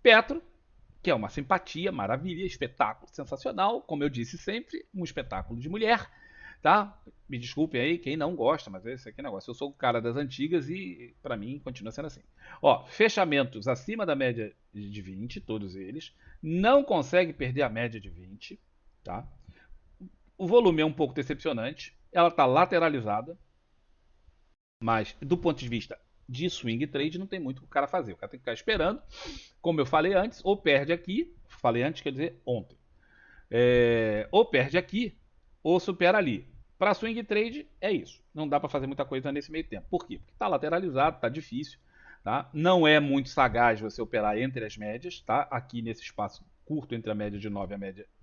Petro, que é uma simpatia, maravilha, espetáculo sensacional, como eu disse sempre, um espetáculo de mulher, tá? Me desculpe aí quem não gosta, mas esse aqui é o negócio. Eu sou o cara das antigas e para mim continua sendo assim. Ó, fechamentos acima da média de 20, todos eles. Não consegue perder a média de 20, tá? O volume é um pouco decepcionante. Ela está lateralizada, mas do ponto de vista de swing trade não tem muito o que o cara fazer. O cara tem que ficar esperando, como eu falei antes, ou perde aqui, falei antes, quer dizer ontem, ou perde aqui, ou supera ali. Para swing trade é isso. Não dá para fazer muita coisa nesse meio tempo. Por quê? Porque está lateralizado, está difícil. Tá? Não é muito sagaz você operar entre as médias, tá? Aqui nesse espaço curto entre a média de 9 e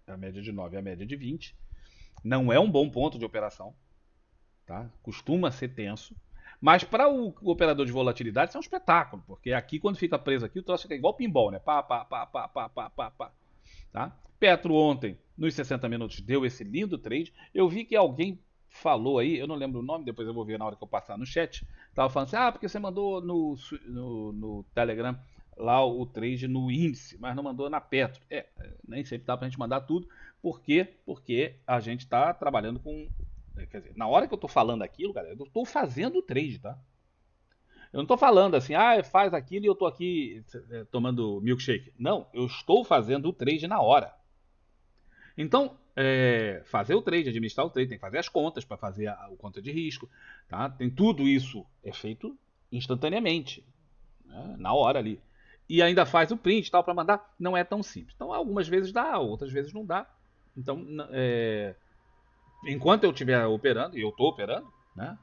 a média de 9 e a média de 20. Não é um bom ponto de operação, tá? Costuma ser tenso. Mas para o operador de volatilidade isso é um espetáculo, porque aqui quando fica preso aqui o troço fica igual pinball, né? Pá, pá, pá, pá, pá, pá, pá, pá. Tá? Petro ontem, nos 60 minutos, deu esse lindo trade. Eu vi que alguém falou aí, eu não lembro o nome, depois eu vou ver na hora que eu passar no chat. Tava falando assim, porque você mandou no Telegram lá o trade no índice, mas não mandou na Petro. Nem sempre dá pra gente mandar tudo. Por quê? Porque a gente tá trabalhando com. Quer dizer, na hora que eu tô falando aquilo, galera, eu tô fazendo o trade, tá? Eu não tô falando assim, faz aquilo e eu tô aqui tomando milkshake. Não, eu estou fazendo o trade na hora. Então, fazer o trade, administrar o trade, tem que fazer as contas para fazer o conta de risco, tá? Tem tudo isso é feito instantaneamente, né? Na hora ali. E ainda faz o print tal para mandar, não é tão simples. Então, algumas vezes dá, outras vezes não dá. Então, enquanto eu estiver operando, e eu estou operando, né?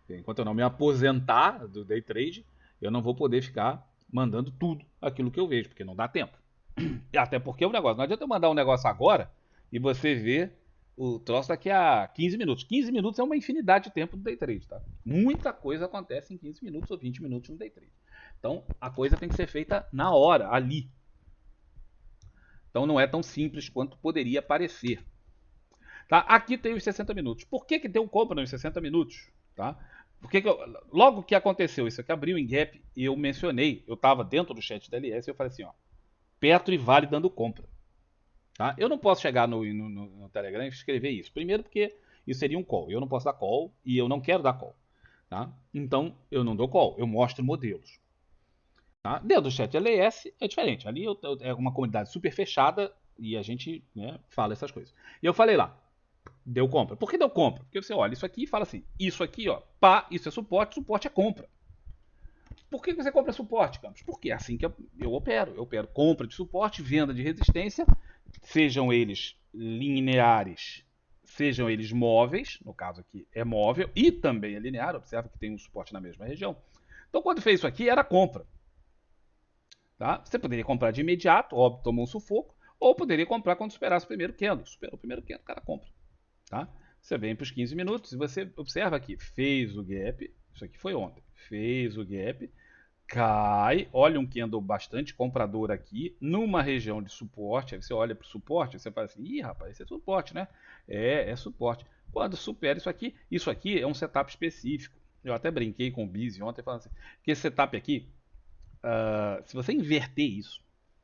Enquanto eu não me aposentar do day trade, eu não vou poder ficar mandando tudo aquilo que eu vejo, porque não dá tempo. Até porque é um negócio. Não adianta eu mandar um negócio agora e você ver o troço daqui a 15 minutos. 15 minutos é uma infinidade de tempo do day trade, tá? Muita coisa acontece em 15 minutos ou 20 minutos no day trade. Então a coisa tem que ser feita na hora, ali. Então não é tão simples quanto poderia parecer. Tá? Aqui tem os 60 minutos. Por que deu compra nos 60 minutos? Tá? Logo que aconteceu isso aqui, abriu em gap e eu mencionei, eu estava dentro do chat da LS e eu falei assim, ó, Petro e Vale dando compra. Tá? Eu não posso chegar no Telegram e escrever isso. Primeiro porque isso seria um call. Eu não posso dar call e eu não quero dar call. Tá? Então eu não dou call, eu mostro modelos. Tá? Dentro do chat LS é diferente. Ali é uma comunidade super fechada e a gente, né, fala essas coisas. E eu falei lá, deu compra. Por que deu compra? Porque você olha isso aqui e fala assim, isso aqui, ó, pá, isso é suporte, suporte é compra. Por que você compra suporte, Campos? Porque é assim que eu opero. Eu opero compra de suporte, venda de resistência, sejam eles lineares, sejam eles móveis, no caso aqui é móvel, e também é linear, observa que tem um suporte na mesma região. Então, quando fez isso aqui, era compra. Tá? Você poderia comprar de imediato, óbvio, tomou um sufoco, ou poderia comprar quando superasse o primeiro candle. Superou o primeiro candle, o cara compra. Tá? Você vem para os 15 minutos e você observa aqui, fez o gap, isso aqui foi ontem, fez o gap, cai, olha um candle bastante comprador aqui, numa região de suporte, aí você olha para o suporte, você fala assim, ih rapaz, esse é suporte, né? É suporte. Quando supera isso aqui é um setup específico. Eu até brinquei com o Bizzy ontem falando assim, que esse setup aqui, se você inverter isso,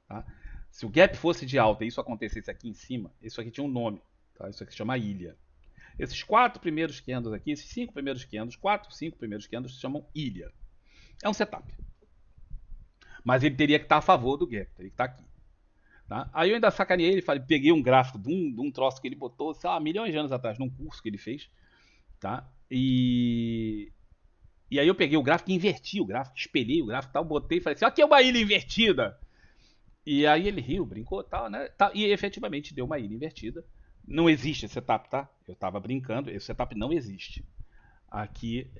tá? Se o gap fosse de alta e isso acontecesse aqui em cima, isso aqui tinha um nome, tá? Isso aqui se chama ilha. Esses 4 primeiros candles aqui, esses 5 primeiros candles, 4, 5 primeiros candles se chamam ilha. É um setup. Mas ele teria que estar a favor do gap, teria que estar aqui. Tá? Aí eu ainda sacaneei ele, falei, peguei um gráfico de um troço que ele botou, sei lá, milhões de anos atrás, num curso que ele fez. Tá? E aí eu peguei o gráfico e inverti o gráfico, espelhei o gráfico e tal, botei e falei assim, aqui é uma ilha invertida. E aí ele riu, brincou tal, né? E efetivamente deu uma ilha invertida. Não existe esse setup, tá? Eu tava brincando, esse setup não existe. Aqui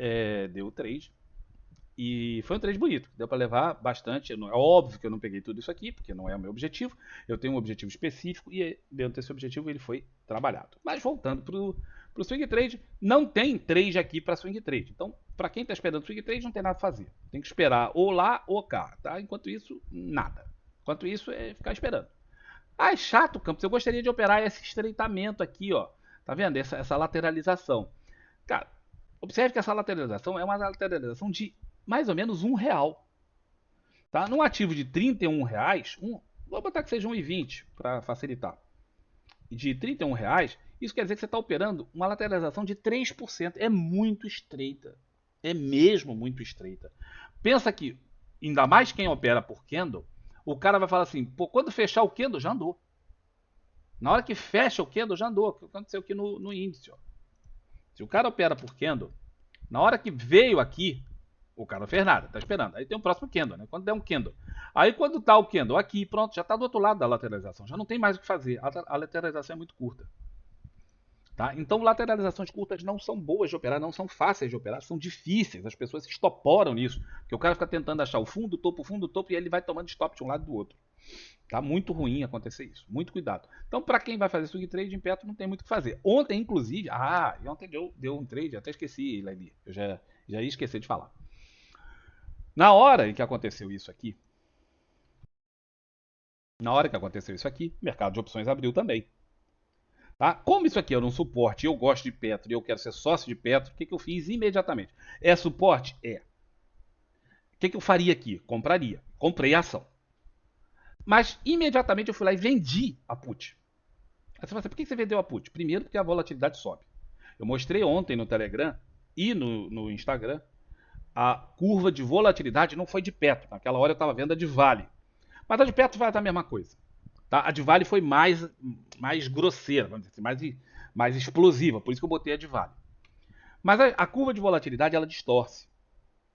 deu o trade. E foi um trade bonito, deu para levar bastante. É óbvio que eu não peguei tudo isso aqui, porque não é o meu objetivo. Eu tenho um objetivo específico e dentro desse objetivo ele foi trabalhado. Mas voltando para o swing trade, não tem trade aqui para swing trade. Então, para quem está esperando swing trade, não tem nada a fazer. Tem que esperar ou lá ou cá, tá? Enquanto isso, nada. Enquanto isso, é ficar esperando. É chato, Campos. Eu gostaria de operar esse estreitamento aqui, ó. Tá vendo? Essa lateralização. Cara, observe que essa lateralização é uma lateralização de mais ou menos R$ 1. Tá? Num ativo de R$ 31, vou botar que seja 1,20 para facilitar. De R$ 31, isso quer dizer que você está operando uma lateralização de 3%. É muito estreita. É mesmo muito estreita. Pensa que, ainda mais quem opera por candle, o cara vai falar assim, pô, quando fechar o candle, já andou. Na hora que fecha o candle, já andou. O que aconteceu aqui no índice, ó. Se o cara opera por candle, na hora que veio aqui, o cara não fez nada, tá esperando. Aí tem um próximo candle, né? Quando der um candle. Aí quando tá o candle aqui, pronto, já tá do outro lado da lateralização. Já não tem mais o que fazer. A lateralização é muito curta. Tá? Então, lateralizações curtas não são boas de operar, não são fáceis de operar, são difíceis. As pessoas se estoporam nisso. Porque o cara fica tentando achar o fundo, o topo, e ele vai tomando stop de um lado e do outro. Tá muito ruim acontecer isso. Muito cuidado. Então, para quem vai fazer swing trade em Petro, não tem muito o que fazer. Ontem, inclusive, ontem deu um trade, até esqueci, Levi. Eu já ia esquecer de falar. Na hora em que aconteceu isso aqui, o mercado de opções abriu também. Tá? Como isso aqui era um suporte, eu gosto de Petro e eu quero ser sócio de Petro, o que eu fiz imediatamente? É suporte? É. O que eu faria aqui? Compraria. Comprei a ação. Mas imediatamente eu fui lá e vendi a put. Aí você fala assim, por que você vendeu a put? Primeiro porque a volatilidade sobe. Eu mostrei ontem no Telegram e no Instagram a curva de volatilidade não foi de Petro. Naquela hora eu estava vendo a de Vale. Mas a de Petro vai dar a mesma coisa. Tá? A de Vale foi mais grosseira, vamos dizer assim, mais explosiva. Por isso que eu botei a de Vale. Mas a curva de volatilidade ela distorce.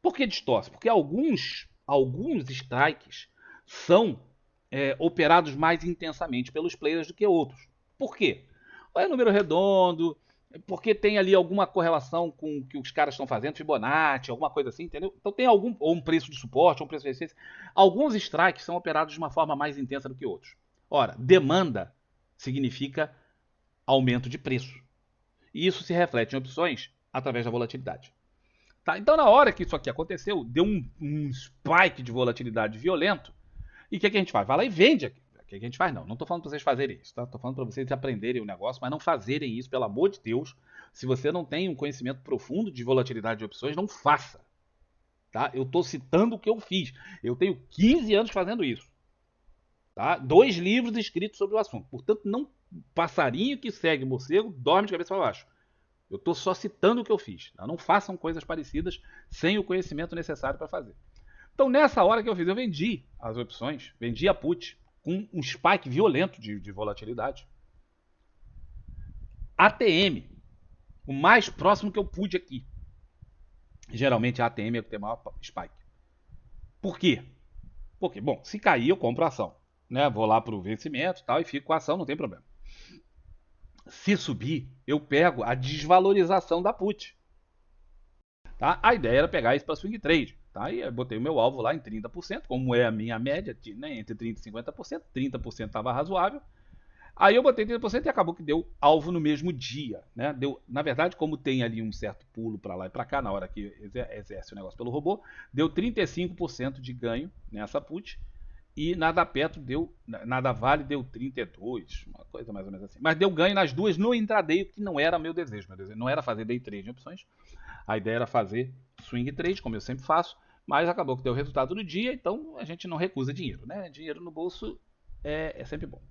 Por que distorce? Porque alguns strikes são operados mais intensamente pelos players do que outros. Por quê? Ou é número redondo, porque tem ali alguma correlação com o que os caras estão fazendo, Fibonacci, alguma coisa assim, entendeu? Então tem ou um preço de suporte, ou um preço de resistência. Alguns strikes são operados de uma forma mais intensa do que outros. Ora, demanda significa aumento de preço. E isso se reflete em opções através da volatilidade. Tá? Então, na hora que isso aqui aconteceu, deu um spike de volatilidade violento. E o que a gente faz? Vai lá e vende aqui. O que a gente faz? Não estou falando para vocês fazerem isso. Estou falando para vocês aprenderem o negócio, mas não fazerem isso, pelo amor de Deus. Se você não tem um conhecimento profundo de volatilidade de opções, não faça. Tá? Eu estou citando o que eu fiz. Eu tenho 15 anos fazendo isso. Tá? 2 livros escritos sobre o assunto. Portanto, não passarinho que segue morcego dorme de cabeça para baixo. Eu estou só citando o que eu fiz. Tá? Não façam coisas parecidas sem o conhecimento necessário para fazer. Então, nessa hora que eu fiz, eu vendi as opções, vendi a put com um spike violento de volatilidade. ATM, o mais próximo que eu pude aqui. Geralmente a ATM é o que tem maior spike. Por quê? Porque, bom, se cair eu compro a ação. Né? Vou lá para o vencimento e tal e fico com a ação, não tem problema. Se subir, eu pego a desvalorização da put. Tá? A ideia era pegar isso para swing trade. Tá? E eu botei o meu alvo lá em 30%, como é a minha média, né? Entre 30% e 50%. 30% estava razoável. Aí eu botei 30% e acabou que deu alvo no mesmo dia. Né? Deu, na verdade, como tem ali um certo pulo para lá e para cá, na hora que exerce o negócio pelo robô, deu 35% de ganho nessa put. E nada perto deu, nada vale deu 32, uma coisa mais ou menos assim. Mas deu ganho nas duas no intraday, que não era meu desejo. Meu desejo não era fazer day trade em opções. A ideia era fazer swing trade, como eu sempre faço, mas acabou que deu resultado no dia, então a gente não recusa dinheiro, né? Dinheiro no bolso é sempre bom.